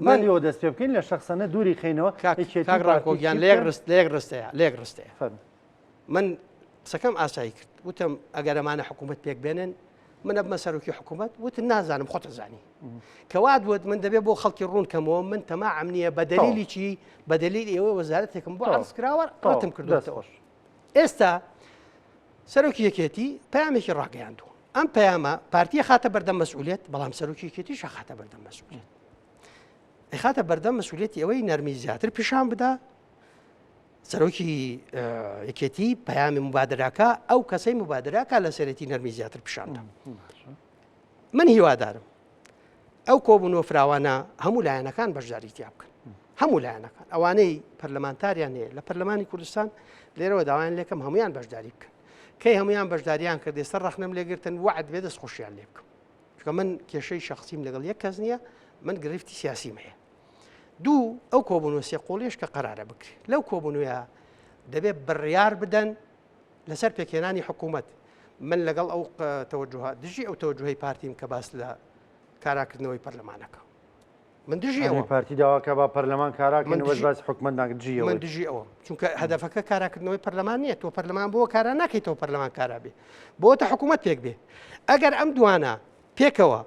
مانیەوە دەست پێ بکەین لە شخصەنە دووری خینەوە کاگڕاکۆگیان لێک ڕستەیە من قسەکەم ئاسایی کرد وتم ئەگەر ئەمانە حکوومەت پێک بێنن منە بمە سەرۆکی حکوومەت وتن نازانم خۆتە زانی کەوات وت من دەبێت بۆ خەڵکی ڕوونکەمەوە من تەماعم نییە بە دەلیلی چی بە دەلیل ئێوە وەزارەتێکم بۆ عەرز کراوە ڕەتم کردوەوە ئێستا سەرۆکی یەکێتی پەیامێکی ڕاگەیاندووە ئەم پەیامە پارتیە خاتە بەردەم مەسئولیت بەڵام سەرۆکی یەکێتیش خاتە بەردەم مەسئولیت خاتە بەردەم مەسئولیەتی ئەوەی نەرمی زیاتر پیشان بدا سەرۆکی یەکێتی پەیامی مبادراکە ئەو کەسەی مبادراکە لە سەرەتی نەرمی زیاتر پیشاندا من هیوادارم ئەو کۆبوونەوە فراوانە هەموو لایەنەکان بەشداری تیا بکەن هەموو لایەنەکان ئەوانەی پەرلەمانتاریان هەیە لە پەرلەمانی کوردستان لێرەوە داوایان لێکم هەمویان بەشداری بکەن کەی هەمویان بەشداریان کرد ئێستا ڕەخنەم لێگرتن وعد بێ دەست خۆشیان لێ بکەم چونکە من کێشەی شەخسیم لەگەڵ یەک کەس نییە من گرفتی سیاسیم هەیە دوو ئەو کۆبوونەوە سێقۆڵیش کە قەرارە بکرێت لەو کۆبوونەوە دەبێت بڕیار بدەن لەسەر پێکێنانی حکوومەت من لەگەڵ ئەو تەوەجوها دژی ئەو تەوەجوهی پارتیم کە باس لە کاراکردنەوەی پەرلەمانەکە من دژی ئەوە پارتی داواکە با پەرلەمان کاراکەن وەش باس حکومەت ناگرجیەوە من دژی ئەوە چونکە هەدەفەکە کاراکردنەوەی پەرلەمان نییە تۆ پەرلەمان بۆ کارا ناکەیتەوە پەرلەمان کارا بێ بۆتە حکوومەت پێک بێ ئەگەر ئەم دوانە پێکەوە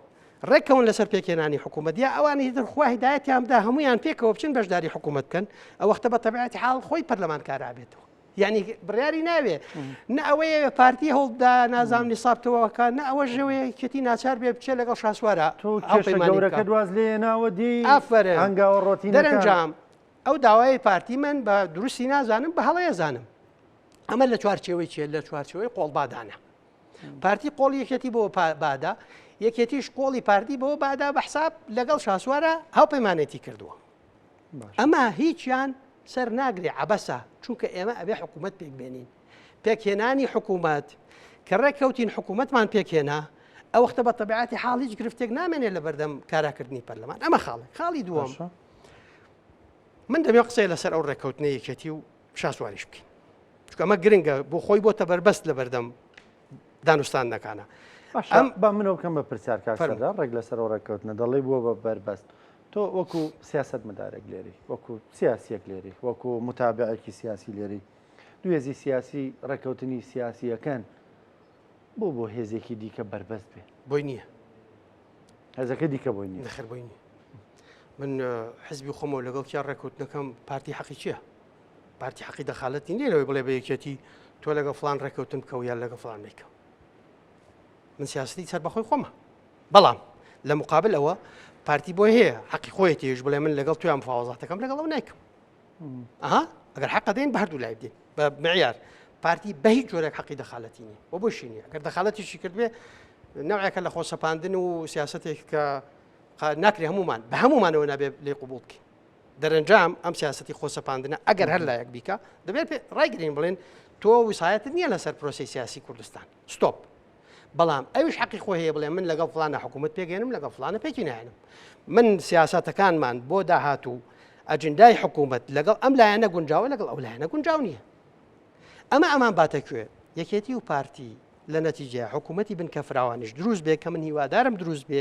ڕێکەون لەسەر پێکێنانی حکوومەت یا ئەوانی دەرخوا هیدایەتیاندا هەمویان پێکەوە بچن بەشداری حکوومەت بکەن ئەو وەختە بە تەبیعەتی حاڵ خۆی پەرلەمان کارا بێتەوە یعنی بڕیاری ناوێ نە ئەوەیە پارتی هەوڵدا نازاننی سابتەوەکە نە ئەوە ژەوەیە کێتی ناچار بێ بچێت لەگەڵ شاسوارە گەورەکە دواز لێناوە دی ئافرە هەنگاوە ڕۆتی دەرەنجام ئەو داوای پارتی من بە دروستی نازانم بە هەڵەیە زانم ئەمە لە چوارچێوەی چێت لە چوارچەوەی قۆڵبادانە پارتی قۆڵ یەکێتی بۆ بادا یەکێتیش قۆڵی پارتی بۆ بادا بە حساب لەگەڵ شاسوارە هاوپەیمانێتی کردووە ئەمە هیچیان سەر ناگرێ عەبەسە چونکە ئێمە ئەبێ حکوومەت پێک بێنین پێکهێنانی حکوومەت کە ڕێککەوتین حکوومەتمان پێکهێنا ئەو وەختە بە تەبیعەتی حاڵ هیچ گرفتێک نامێنێت لە بەردەم کاراکردنی پەرلەمان ئەمە خاڵی دووەم من دەبێ قسەی لەسەر ئەو ڕێککەوتنە یەکێتی و شاسواریش بکەین چونکە ئەمە گرنگە بۆ خۆی بۆتە بەربەست لە بەردەم دانوستانەکانە ئەم با منەوە کەم بە پرسیار کاردا ڕێک لەسەر ئەو ڕێککەوتنە دەڵێ بووە بە بەربەست تۆ وەکو سیاست مدارێک لێری وەکو سیاسیەک لێری وەکو متابعێکی سیاسی لێری دوێزی سیاسی ڕێککەوتنی سیاسیەکان بۆ هێزێکی دیکە بربەست بێ بۆی نییە هێزەکە دیکە بۆی نییە نەخێر بۆی نییە من حزبی خۆمەوە لەگەڵ کیا ڕێککەوتنەکەم پارتی حەقی چییە پارتی حەقی دەخالەتی نیە لەوەی بڵێ بە یەکێتی تۆ لەگە فلان ڕێککەوتن بکەو یان لەگە فلان نیکە من سیاستی سەر بەخۆی خۆمە بەڵام لە مقابل ئەوە پارتی بۆ هەیە حەقی خۆی تێش بڵێ من لەگەڵ تویان مفاوەزاتەکەم لەگەڵ ئەو نایکەم ئەها ئەگەر حەقە دێن بە هەردوو لای بدێن بە معیار پارتی بە هیچ جۆرێک حەقی دەخالەتی نیە بۆ بۆشی نییە ئەگەر دەخالەتیشی کرد بێ نەوعێکە لە خۆ سەپاندن و سیاستێک کە ناکرێ هەمومان بە هەمومانەوە نابێ لێ قوبوڵ بکەین دەرەنجام ئەم سیاستی خۆ سەپاندنە ئەگەر هەر لایەک بیکە دەبێت ڕایگرین بڵێن تۆ ویسایەتت نییە لەسەر پرۆسی سیاسی کوردستان ستۆپ بەڵام ئەوش حەقی خۆی هەیە بڵێ من لەگەڵ فلانە حکوومەت پێگەێنم لەگەڵ فلانە پێکی نایەنم من سیاسەتەکانمان بۆ داهاتوو ئەجندای حکوومەت لەگەڵ ئەم لایەنە گونجاوە لەگەڵ ئەو لایەنە گونجاو نییە ئەمان باتەکوێ یەکێتی و پارتی لە نەتیجە حکوومەتی بن کە فراوانش دروست بێ کە من هیوادارم دروست بێ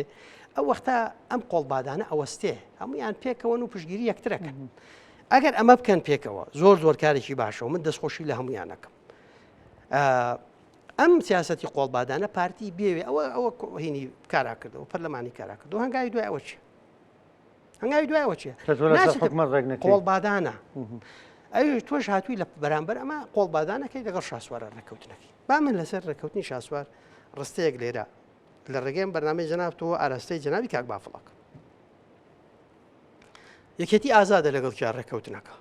ئەو وەختە ئەم قۆڵبادانە ئەوەستێ هەمویان پێکەوەن و پشگیری یەکترەکەن ئەگەر ئەمە بکەن پێکەوە زۆر کارێکی باشە و من دەستخۆشی لە هەمویانەکەم ئەم سیاستی قۆڵبادانە پارتی بێوێ ئەوە هینی کارا کردەوە پەرلەمانی کارا کردەوە هەنگاوی دوای ئەوە چیە هەنگاوی دوایەوە چیە قۆڵبادانە ئەوی تۆش هاتووی لە بەرامبەر ئەمە قۆڵبادانەکەی لەگەڵ شاسوارە ڕێککەوتنەکەی با من لەسەر ڕێککەوتنی شاسوار ڕستەیەک لێرە لە ڕێگەم بەرنامەی جەنابتەوە ئاراستەی جەنابی کاک بافڵەک یەکێتی ئازادە لەگەڵ کیا ڕێککەوتنەکە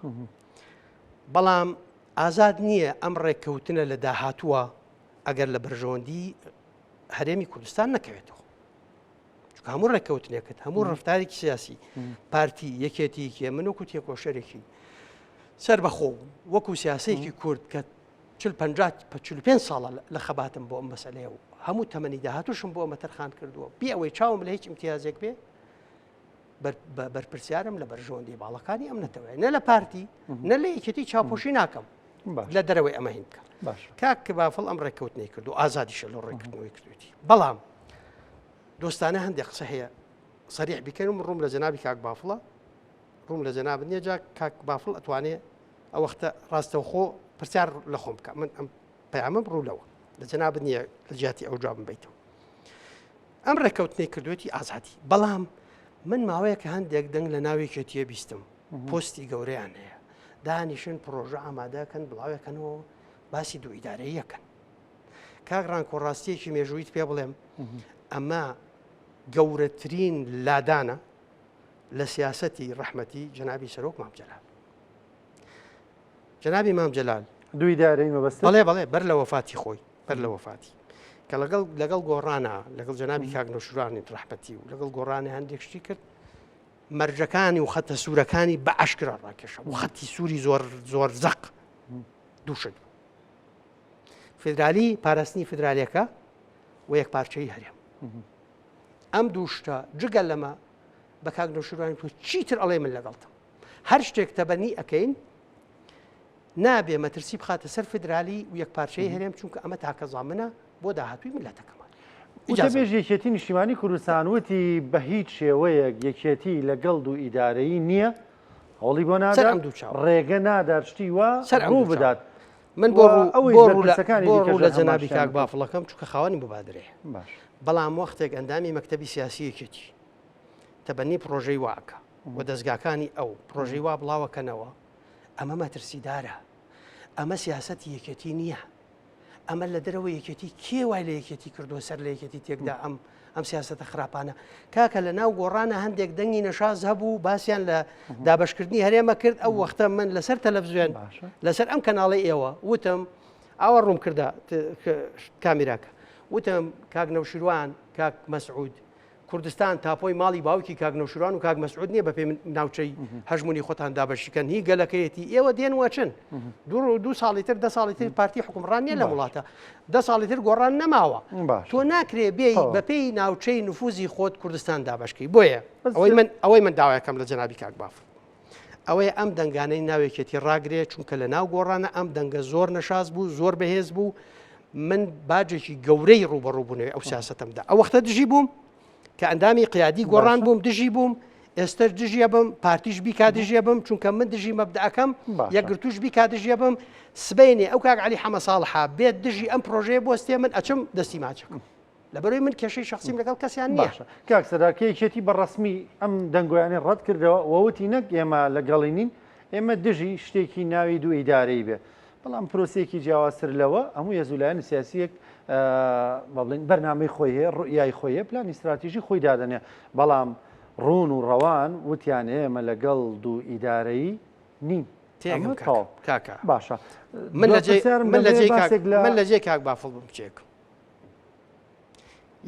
بەڵام ئازاد نییە ئەم ڕێککەوتنە لە داهاتووە ئەگەر لە بەرژەوەندی هەرێمی کوردستان نەکەوێتەوە چونکە هەموو ڕێککەوتنێکت هەموو ڕفتارێکی سیاسی پارتی یەکێتیکێ من وەکو تێکۆشەرێکی سەر بەخۆ وەکو سیاسەیەکی کورد کە 45 ساڵە لە خەباتم بۆ ئەم مەسەلەیە و هەموو تەمەنی داهاتوشم بۆ ئەمە تەرخان کردووە بێ ئەوەی چاوم لە هیچ امتیازێک بێ بەرپرسیارم لە بەرژەوەندی باڵەکانی ئەم نەتەوەی نە لە پارتی نە لە یەکێتی چاوپۆشی ناکەم لە دەرەوەی ئەمە هین بکە کاک بافڵ ئەم ڕێککەوتنی کرد و ئازادیشە لە ڕێککردنەوەی کردوێتی بەڵام دۆستانە هەندێک قسە هەیە سەریح بیکەن و ڕووم لە جەنابی کاک بافڵە ڕووم لە جەناب نییە جا کاک بافڵ ئەتوانێت ئەو وەختە ڕاستەوخۆ پرسیار لە خۆم بکە من ئەم پەیامەم ڕوولەوە لە جەناب نییە لە جیاتی ئەو جوابم بیتەوە ئەم ڕێککەوتنی کردوێتی ئازادی بەڵام من ماوەیە کە هەندێک دەنگ لە ناوێکێتیە بیستم پۆستی گەورەیان هەیە دانیشن پرۆژە ئامادەکەن بڵاوەکەنەوە باسی دوو ئیدارەیەکەن کاک ڕانکۆڕاستیەکی مێژوویت پێ بڵێم ئەمە گەورەترین لادانە لە سیاسەتی ڕەحمەتی جەنابی سەرۆک مام جەلال جەنابی مام جەلال دوو ئیدارەی مەبەستە بەڵێ بەر لە وەفاتی خۆی بەر لە وەفاتی کە لەگەڵ گۆڕانە لەگەڵ جەنابی کاک نەوشورانی ڕەحمەتی و لەگەڵ گۆڕانی هەندێک شتی کرد مەرجەکانی و خەتە سوورەکانی بە عەشکرا ڕاکێشە و خەتی سووری زۆر زەق دووشت فێدرالی پاراستنی فێدرالیەکە و یەک پارچەی هەرێم ئەم دووشتە جگەل لەمە بە کاک نەوشورانی تۆ چیتر ئەڵێ من لەگەڵتم هەر شتێک تەبەنی ئەەکەین نابێ مەترسی بخاتە سەر فدرالی و یەک پارچەی هەرێم چونکە ئەمە تاکە زامنە بۆ داهاتووی ملەتەکەمان. وتەبێژ یەکێتی نیشتیمانی کوردستان وتی بە هیچ شێوەیەک یەکێتی لەگەڵ و ئیدارەیی نییە هەوڵی بۆ نادات ڕێگە نادات شتی وە ڕوو بدات. من بۆ ڕوو لە جەنابی کاک بافڵەکەم چونکە خاوەنی ببادرێ بەڵام وەختێک ئەندامی مەکتەبی سیاسی یەکێتی تەبەنی پرۆژەی واکە و دەستگاکانی ئەو پرۆژەی وا بڵاوەکەنەوە ئەمە مەترسیدارە ئەمە سیاسەتی یەکێتی نییە ئەمە لە دەرەوە یەکێتی کێ وای لە یەکێتی کردووە سەر لە یەکێتی تێکدا ئەم سیاسەتە خراپانە کاکە لە ناو گۆڕانە هەندێک دەنگی نەشاز هەبوو باسییان لە دابشکردنی هەرێمە کرد ئەو وەختە من لەسەر تەلەڤزیۆن لەسەر ئەم کەناڵی ئێوە وتم ئاوە ڕوون کردا کامیراکە وتم کاک نەوشیروان کاک مەسعود کوردستان تاپۆی ماڵی باوکی کاک نەوشیروان و کاک مەسعود نییە بە پێ ناوچەی هەژمونی خۆتان دابەشیکەن هی گەلەکەیەتی ئێوە دێن وەچن دو ساڵی تر 10 ساڵی تر پارتی حکومڕان نیە لە وڵاتە 10 ساڵی تر گۆڕان نەماوە تۆ ناکرێ بێ بە پێی ناوچەی نفوزی خۆت کوردستان دابشکەی بۆیە ئەوەی من داوایەکەم لە جەنابی کاک باف ئەوەیە ئەم دەنگانەی ناوێکێتی ڕاگرێت چونکە لە ناو گۆڕانە ئەم دەنگە زۆر نەشاز بوو زۆر بەهێز بوو من باجێکی گەورەی ڕوبەڕووبوونەوەی ئەو سیاسەتەمدا ئەو وەختە دژی بووم کە ئەندامی قیادی گۆڕان بووم دژی بووم ئێستا دژیە بم پارتیش بیکا دژیە بم چونکە من دژی مەبدەکەم یەکگرتوش بیکا دژیە بم سبەینێ ئەو کاک عەلی حەمە ساڵحا بێت دژی ئەم پرۆژەیە بۆستێ من ئەچم دەستی ماچەکەم لەبەرەوەی من کێشەی شخصیم لەگەڵ کەسیان نییە. کاک سەرکەیەکێتی بەڕەسمی ئەم دەنگۆیانەی ڕەت کردەوە وەوتی نەک ئێمە لەگەڵی نین ئێمە دژی شتێکی ناوی دوو ئیدارەی بێ بەڵام پرۆسێکی جیاوازتر لەوە هەموو ێزولایەن سیاسیەک بڵین بەرنامەی خۆی هەیە ڕوئیای خۆیە پلانی استراتیژی خۆی دادەنێ بەڵام ڕوون و ڕەوان وتیان ئێمە لەگەڵ دوو ئیدارەیی نین کاکە باشە من لە جێ کاک بافڵ بم بچێک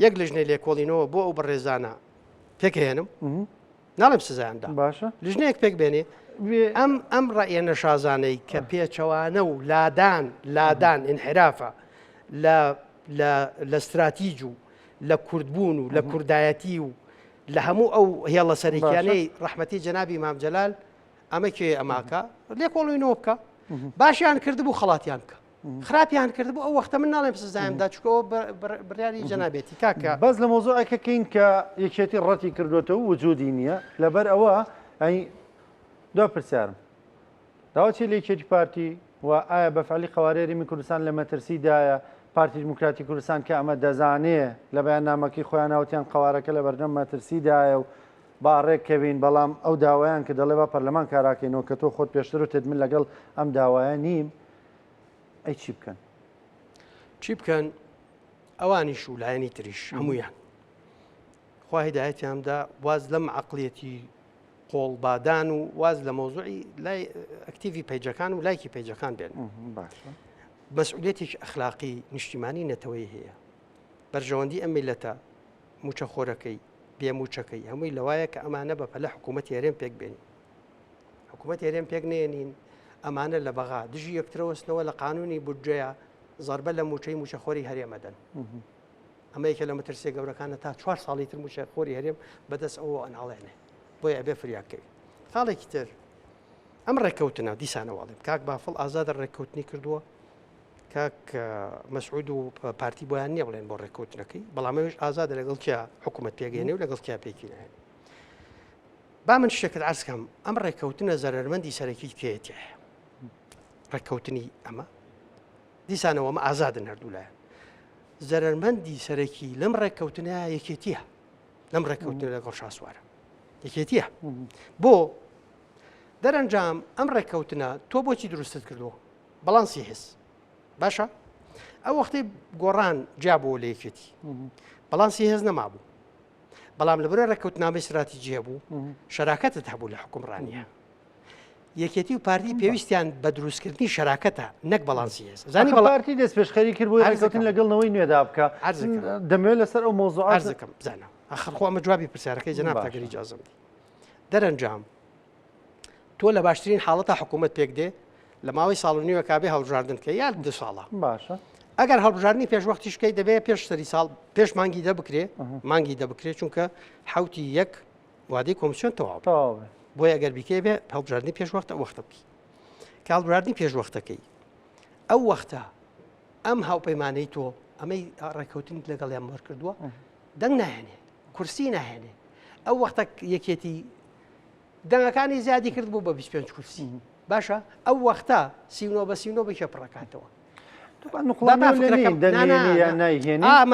یەک لژنەی لێکۆڵینەوە بۆ ئەو بەڕێزانە پێکهێنم ناڵم سزایاندا باشە لژنەیەک پێک بێنێ ئەم ڕائیە نەشازانەی کە پێچەوانە و لادان انحرافە لە استراتیج و لە کوردبوون و لە کوردایەتی و لە هەموو ئەو هێڵە سەرکیانەی ڕەحمەتی جەنابی مام جەلال ئەمە کێ ئەماکە لێکۆڵینەوە بکە باشیان کردبوو خەڵاتیان بکە خراپیان کردبوو ئەو وەختە من ناڵێم سزایمدا چکەوە بڕیاری جەنابێتی کاکە بەس لە مۆزوعەکەکەین کە یەکێتی ڕەتی کردوێتەوە وجودی نییە لەبەر ئەوە دو پرسیارم داوەچی لە یەکێتی پارتی و ئایا بەفعلی قەوارێریمی کوردستان لە مەترسیدایە پارتی دیموکراتی کوردستان کە ئەمە دەزانێ لە بەیاننامەکەی خۆیان ناوتیان قەوارەکە لە بەردەم مەترسیدایە و باڕێککەوین بەڵام ئەو داوایان کە دەڵێ بە پەرلەمان کاراکەینەوە کە تۆ خۆت پێشتر وتت من لەگەڵ ئەم داوایە نیم ئەی چی بکەن؟ چی بکەن؟ ئەوانیش و لایەنی تریش هەمویان خوا هیدایەتیاندا واز لەم عەقڵیەتی قۆڵبادان و واز لە مۆزوعی لای ئەکتیڤی پەیجەکان و لایکی پەیجەکان بێن مەسئولێتێکی ئەخلاقی نیشتیمانی نەتەوەی هەیە بەرژەوەندی ئەم میلەتە موچەخۆرەکەی بێموچەکەی هەمووی لەوایە کە ئەمانە بەپەلە حکوومەتی هەرێم پێک بێنین حکوومەتی هەرێم پێک نێنین ئەمانە لە بەغا دژی یەکترەوەستنەوە لە قانونی بودجەیە زەربە لە موچەی موچەخۆری هەرێمەدەن ئەمە یەکە لە مەترسیە گەورەکانە تا 4 ساڵی تر موچەخۆری هەرێم بەدەست ئەوە ئەناڵێنێ بۆیە ئەبێ فریاکەوی خاڵێکی تر ئەم ڕێککەوتنە دیسانەواڵێم کاک بافڵ ئازادە ڕێککەوتنی کردووە کاک مەسعود و پارتی بۆیان نییە بڵێن بۆ ڕێککەوتنەکەی بەڵامەوەش ئازادە لەگەڵ کیا حکوومەت پێگەێنێ و لەگەڵ کیا پێکی نهێن با من شتێکت عەرزکەم ئەم ڕێککەوتنە زەرمەندی سەرەکی کێتی هەیە ڕێککەوتنی ئەمە دیسانەوە ئەمە ئازادن هەردوولایەن زەرمەندی سەرەکی لەم ڕێککەوتنە یەکێتیە لەم ڕێککەوتنە لەگەڵ شاسوارە یەکێتیە بۆ دەرەنجام ئەم ڕێککەوتنە تۆ بۆچی دروستت کردووە بەڵانسی هێز باشە ئەو وەختی گۆڕان جیابەوە لە یەکێتی بەڵانسی هێز نەمابوو بەڵام لەبەرە ڕێککەوتنامەی استراتیجیە بوو شەراکەتت هەبوو لە حکومڕانیە یەکێتی و پارتی پێویستیان بە دروستکردنی شەراکەتە نەک بەڵانسی هێز زانی پارتی دەست پێشخەری کرد بۆی ڕێککەوتن لەگەڵنەوەی نوێدا بکە دەمەوێت لەسەر ئەو مۆزوعات عەرزەکەم بزانە ئەخەرخوا ئەمە جوابی پرسیارەکەی جەناب تاگەری ئیجازەم دی دەرەنجام تۆ لە باشترین حاڵەتە حکوومەت پێک دێ لە ماوەی ساڵ و نیوە کابێ هەڵبژاردن کە یان 2 ساڵە باشە ئەگەر هەڵبژاردننی پێشوەختیشکەی دەبێت پێش سەری ساڵ پێش مانگی دەبکرێ مانگی دەبکرێت چونکە حوتی یەک وادەی کۆمیسیۆن تەواو بۆیە ئەگەر بیکەی بێ هەڵبژاردننی پێشوەختە وەختە بکە کە هەڵبژاردننی پێشوەختەکەی ئەو وەختە ئەم هاوپەیمانەی تۆ ئەمەی ڕێککەوتنیت لەگەڵیان وەرکردووە دەنگ ناهێنێ کورسی ناهێنێ ئەو وەختە یەکێتی دەنگەکانی زیادی کرد بوو بە 25 کورسی باشە ئەو وەختە 39 بە 39 بکە پڕەکاتەوە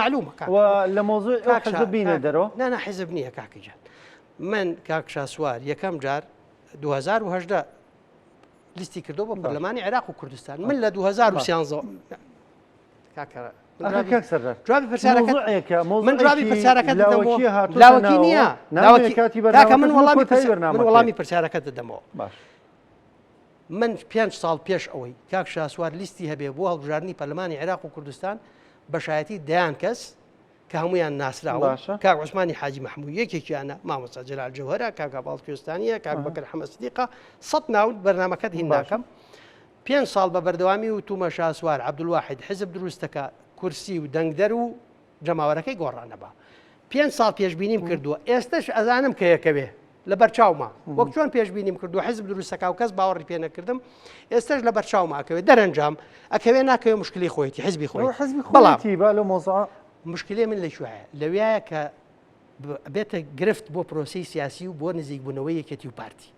معلومە لە مۆزوع حزب بینە دەرەوە نانا حزب نییە کاکەجان من کاک شاسوار یەکەم جار 2010 لیستی کردو بۆ پەرلەمانی عێراق و کوردستان من لە 2013 جوابی پرسیارەکەت من جوابی پرسیارەکەت دەدەمەوە لاوەکی نییە کاکە من وەڵامی پرسیارەکەت دەدەمەوە من 5 ساڵ پێش ئەوەی کاک شاسوار لیستی هەبێ بۆ هەڵبژاردننی پەرلەمانی عێراق و کوردستان بەشایەتی دەیان کەس کە هەمویان ناسراوە کاک عوسمانی حاجی مەحموود یەکێکیانە مامۆستا جەلال جەوهەرە کاک عەباڵ کوێستانیە کاک بەکر حەمەد سیدیقە 100 ناون بەرنامەکەت هین ناکەم 5 ساڵ بە بەردەوامی وتومە شاسوار عەبدولواحید حزب دروستەکە کورسی و دەنگدەر و جەماوەرەکەی گۆڕانەبا 5 ساڵ پێشبینیم کردووە ئێستش ئەزانم کە یەکەوێ لە بەرچاومە وەک چۆن پێشبینیم کردو حزب دروستەکە و کەس باوەڕی پێ نەکردم ئێستش لە بەرچاومە ئەکەوێت دەرەنجام ئەکەوێ ناکەوێ مشکلی خۆیەتی حزبی خۆی مشکلێ من لە شوایە لەوایە کە بێتە گرفت بۆ پرۆسی سیاسی و بۆ نزیکبوونەوەی یەکێتی و پارتی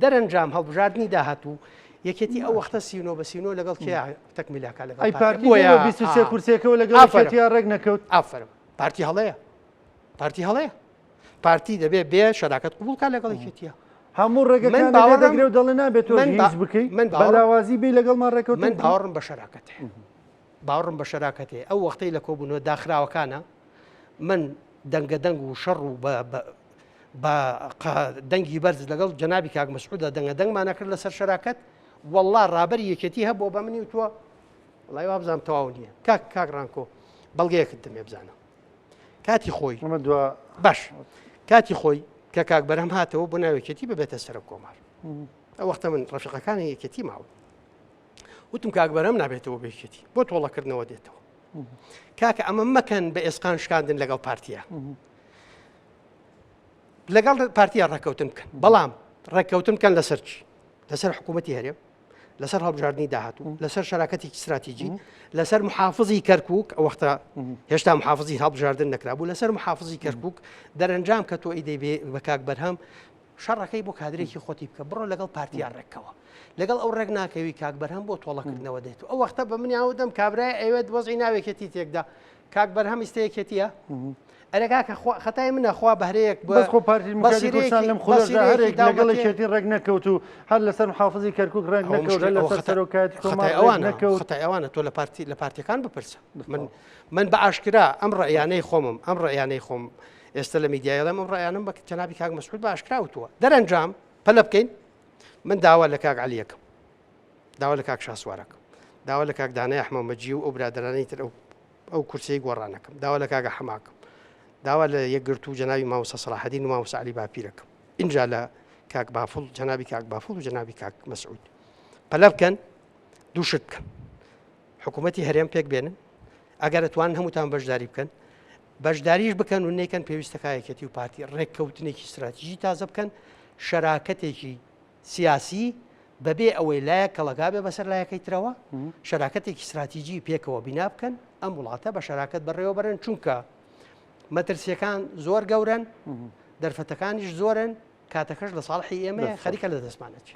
دەرەنجام هەڵبژاردننی داهاتوو یەکێتی ئەو وەختە 39 بە 39 لەگەڵ کێ تەکمیلەکە لەگەڵ پارتی کورسێکەوە لەگەڵ ڕێک نەکەوت ئافرم پارتی هەڵەیە پارتی هەڵەیە پارتی دەبێت بێ شەراکەت قوبولکە لەگەڵێکێتیە هەموو ڕێگەکان دەگرێت و دەڵێ نابێت تۆ هیچ بکەیت بەلاوازی بێ لەگەڵمان ڕێکەوت من باوەڕم بە شەراکەتێ باوەڕم بە شەراکەتێ ئەو وەختەی لە کۆبوونەوە داخراوەکانە من دەنگە دەنگ و شەڕ و بە دەنگی بەرز لەگەڵ جەنابی کاک مەسعودە دەنگە دەنگمان نەکرد لەسەر شەراکەت وەڵڵا ڕابەری یەکێتی هەبوو بە منی و تۆ وڵای وا بزانم تەواو نییە کاک ڕانکۆ بەڵگەیەکت دەمێ بزانە کاتی خۆی باش کاتی خۆی کە کاک بەرهەم هاتەوە بۆ ناوێکێتی ببێتە سەر کۆمار ئەو وەختە من ڕەفیقەکانی یەکێتی ماوە وتم کاک بەرهەم نابێتەوە بێکێتی بۆ تۆڵەکردنەوە دێتەوە کاکە ئەمە مەکەن بە ئێسقان شکاندن لەگەڵ پارتیە لەگەڵ پارتیە ڕێککەوتن بکەن بەڵام ڕێککەوتن بکەن لەسەر چی لەسەر حکوومەتی هەرێم لەسەر هەڵبژاردننی داهاتوو لەسەر شەراکەتێکی استراتیژی لەسەر محافظی کەرکووک ئەو وەختە هێشتا محافظی هەڵبژاردن نەکرابوو لەسەر محافظی کەرکووک دەرەنجام کە تۆ ئیدەی بێ بە کاک بەرهەم شەڕەکەی بۆ کادرێکی خۆتی بکە بڕۆ لەگەڵ پارتیان ڕێکەوە لەگەڵ ئەو ڕێک ناکەوی کاک بەرهەم بۆ تۆڵەکردنەوە دێت ئەو وەختە بە منیاوە دەم کابرای ئەوێت وەزعی ناوێکێتی تێکدا کاک بەرهەم ئیستەیەکێتیە ئەرێکاکە خەتای منە خوا بەهرەیەک بەس خۆ پارتی مکردستان لەم خۆشارێک لەگەڵی شێتی ڕێک نەکەوت و هەر لەسەر محافظی کەرکووک ڕێک نەکەوت لەسەر سەرۆکاتی خەتای ئەوانە تۆ لە پارتیەکان بپرسە من بە ئاشکرا ئەم ڕێیانەی خۆمم ئەم ڕێیانەی خۆم ئێستا لە میدیایڵم ئەم ڕێیانم بە جەنابی کاک مەسعود بە ئاشکراوتووە دەرەنجام پەلە بکەین من داوا لە کاک عەلیەکەم داوا لە کاک شاسوارەکەم داوا لە کاک دانای ئەحمەدمەجی و ئەو برادرانەی تر ئەو کورسەی گۆڕانەکەم داوا لە کاک حەماکەم داوا لە یەکگرتو و جەنابی مامۆستا سەلاحەدین و مامۆستا عەلی باپیرەکەم اینجا لە کاک بافڵ جەنابی کاک بافڵ و جەنابی کاک مەسعود پەلە بکەن دوو شت بکەن حکوومەتی هەرێم پێک بێنن ئەگەر ئەتوانن هەمووتان بەشداری بکەن بەشداریش بکەن و نێکەن پێویستەکە یەکێتی و پارتی ڕێککەوتنێکی استراتیژی تازە بکەن شەراکەتێکی سیاسی بەبێ ئەوەی لایەک کەڵەکا بێ بەسەر لایەکەی ترەوە شەراکەتێکی استراتیژی پێکەوە بینا بکەن ئەم وڵاتە بە شەراکەت بەڕێوە بەرن چونکە مەترسیەکان زۆر گەورن دەرفەتەکانیش زۆرن کاتەکەش لە ساڵحی ئێمە خەریکە لە دەستمانەچی